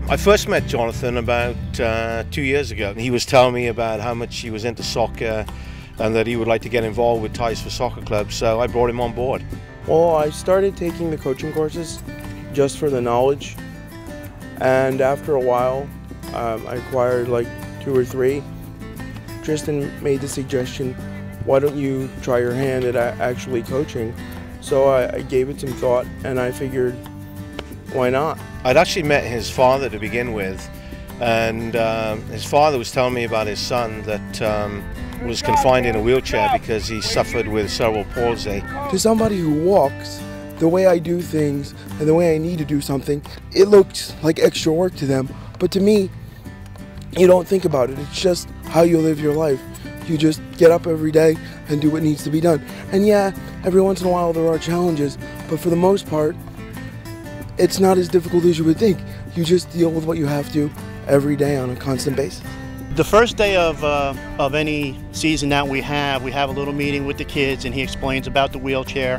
I first met Jonathan about 2 years ago. He was telling me about how much he was into soccer and that he would like to get involved with Ties for Soccer Club, so I brought him on board. Well, I started taking the coaching courses just for the knowledge, and after a while I acquired like 2 or 3. Tristan made the suggestion, why don't you try your hand at actually coaching? So I gave it some thought and I figured, why not? I'd actually met his father to begin with, and his father was telling me about his son that was confined in a wheelchair because he suffered with cerebral palsy. To somebody who walks, the way I do things and the way I need to do something, it looks like extra work to them. But to me, you don't think about it. It's just how you live your life. You just get up every day and do what needs to be done. And yeah, every once in a while there are challenges, but for the most part, it's not as difficult as you would think. You just deal with what you have to every day on a constant basis. The first day of any season that we have a little meeting with the kids, and he explains about the wheelchair.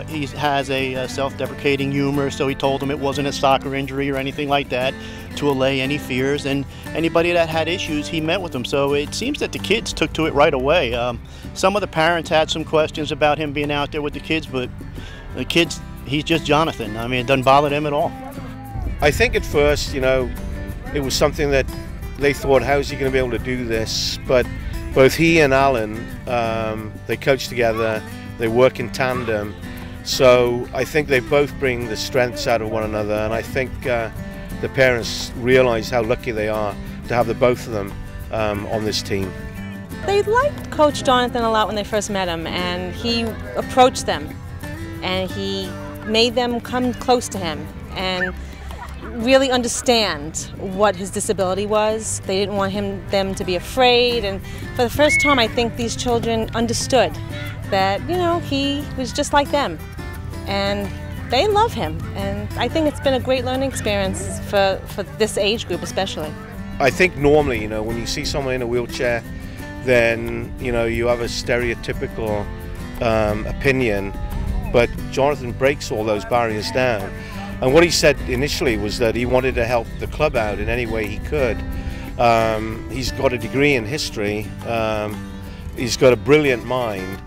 He has a self-deprecating humor, so he told them it wasn't a soccer injury or anything like that, to allay any fears. And anybody that had issues, he met with them. So it seems that the kids took to it right away. Some of the parents had some questions about him being out there with the kids, but the kids, he's just Jonathan. I mean, it doesn't bother them at all. I think at first, you know, it was something that they thought, how is he going to be able to do this? But both he and Alan, they coach together, they work in tandem. So I think they both bring the strengths out of one another, and I think the parents realize how lucky they are to have the both of them on this team. They liked Coach Jonathan a lot when they first met him, and he approached them and he made them come close to him and really understand what his disability was. They didn't want them to be afraid, and for the first time I think these children understood that, you know, he was just like them, and they love him, and I think it's been a great learning experience for this age group especially. I think normally, you know, when you see someone in a wheelchair, then, you know, you have a stereotypical opinion, but Jonathan breaks all those barriers down. And what he said initially was that he wanted to help the club out in any way he could. He's got a degree in history, he's got a brilliant mind,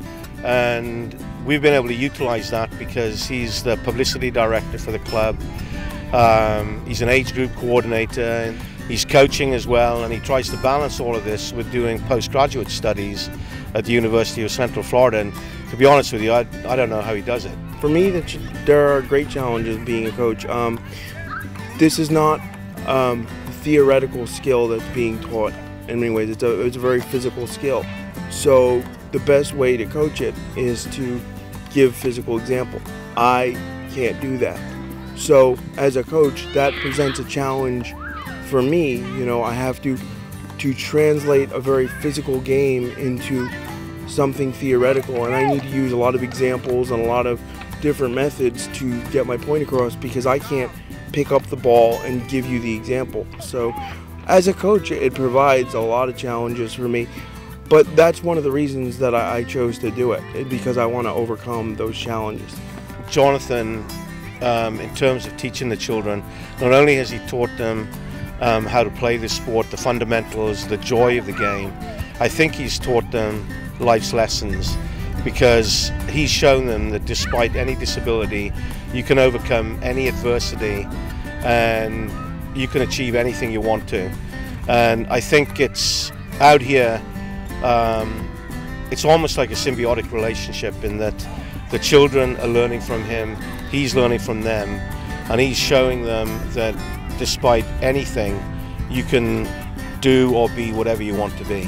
and we've been able to utilize that because he's the publicity director for the club. He's an age group coordinator, he's coaching as well, and he tries to balance all of this with doing postgraduate studies at the University of Central Florida. And to be honest with you, I don't know how he does it. For me, there are great challenges being a coach. This is not a theoretical skill that's being taught in many ways. It's a very physical skill. So the best way to coach it is to give physical example. I can't do that. So as a coach, that presents a challenge for me. You know, I have to translate a very physical game into something theoretical, and I need to use a lot of examples and a lot of different methods to get my point across, because I can't pick up the ball and give you the example. So as a coach, it provides a lot of challenges for me, but that's one of the reasons that I chose to do it, because I want to overcome those challenges. Jonathan, in terms of teaching the children, not only has he taught them how to play the sport, the fundamentals, the joy of the game, I think he's taught them life's lessons, because he's shown them that despite any disability, you can overcome any adversity and you can achieve anything you want to. And I think it's out here, it's almost like a symbiotic relationship in that the children are learning from him, he's learning from them, and he's showing them that despite anything, you can do or be whatever you want to be.